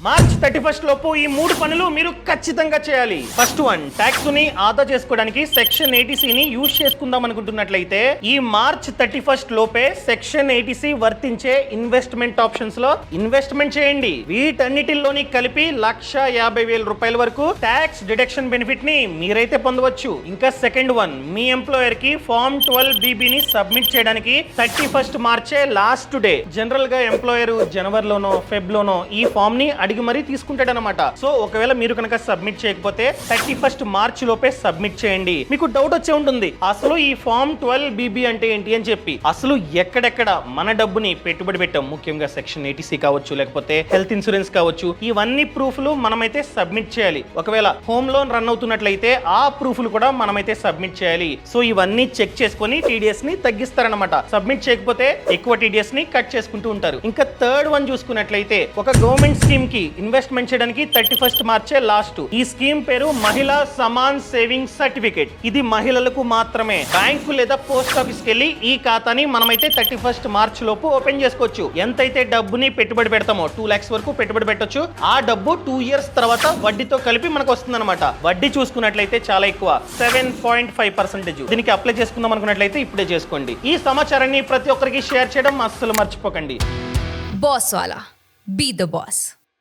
March 31 లోపు ఈ 3 పనులు మీరు ఖచ్చితంగా చేయాలి. ఫస్ట్ వన్, ట్యాక్స్ ని ఆదా చేసుకోవడానికి సెక్షన్ 80C ని యూజ్ చేసుకుందాం అనుకుంటున్నట్లయితే ఈ మార్చ్ 31 లోపే సెక్షన్ 80C వర్తించే ఇన్వెస్ట్మెంట్ ఆప్షన్స్ లో ఇన్వెస్ట్మెంట్ చేయండి. వీటన్నిటిలోని కలిపి 1,50,000 రూపాయల వరకు ట్యాక్స్ డిడక్షన్ బెనిఫిట్ ని మీరైతే పొందవచ్చు. ఇంకా సెకండ్ వన్, మీ ఎంప్లాయర్ కి ఫార్మ్ 12BB ని సబ్మిట్ చేయడానికి 31 మార్చే లాస్ట్ డే. జనరల్ గా ఎంప్లాయర్ జనవరిలోనో ఫెబ్లోనో ఈ ఫామ్ ని అడిగి మరీ తీసుకుంటాడనమాట. సో ఒకవేళ మీరు కనుక సబ్మిట్ చేయకపోతే 31 మార్చ్ లోపే సబ్మిట్ చేయండి. మీకు డౌట్ వచ్చే ఉంటుంది, అసలు ఈ ఫామ్ 12BB అంటే ఏంటి అని చెప్పి. అసలు ఎక్కడెక్కడ మన డబ్బుని పెట్టుబడి పెట్టాం, ముఖ్యంగా సెక్షన్ 80C కావచ్చు, లేకపోతే హెల్త్ ఇన్సూరెన్స్ కావచ్చు, ఇవన్నీ ప్రూఫ్లు మనమైతే సబ్మిట్ చేయాలి. ఒకవేళ హోమ్ లోన్ రన్ అవుతున్నట్లయితే ఆ ప్రూఫ్లు కూడా మనమైతే సబ్మిట్ చేయాలి. సో ఇవన్నీ చెక్ చేసుకొని TDS ని తగ్గిస్తారనమాట. సబ్మిట్ చేయకపోతే ఎక్కువ TDS ని కట్ చేసుకుంటూ ఉంటారు. ఇంకా థర్డ్ వన్ చూసుకున్నట్లయితే ఒక గవర్నమెంట్ స్కీమ్ కి ఇన్వెస్ట్మెంట్ చేయడానికి 31 మార్చే లాస్ట్. ఈ స్కీమ్ పేరు మహిళా సమాన్ సేవింగ్ సర్టిఫికేట్. ఇది మహిళలకు మాత్రమే. బ్యాంకు లేదా పోస్ట్ ఆఫీస్ కి వెళ్ళి ఈ ఖాతాని మనమైతే 31 మార్చ్ లోపు ఓపెన్ చేసుకోవచ్చు. ఎంతైతే డబ్బుని పెట్టుబడి పెడతామో 2 lakhs వరకు పెట్టుబడి పెట్టొచ్చు. ఆ డబ్బు 2 years తర్వాత వడ్డీతో కలిపి మనకు వస్తుంది అనమాట. వడ్డీ చూసుకున్నట్లయితే చాలా ఎక్కువ, 7.5%. దీనికి అప్లై చేసుకుందాం అనుకున్నట్లయితే ఇప్పుడే చేసుకోండి. ఈ సమాచారాన్ని ప్రతి ఒక్కరికి షేర్ చేయడం అస్సలు మర్చిపోకండి. Boss Wala. Be the boss.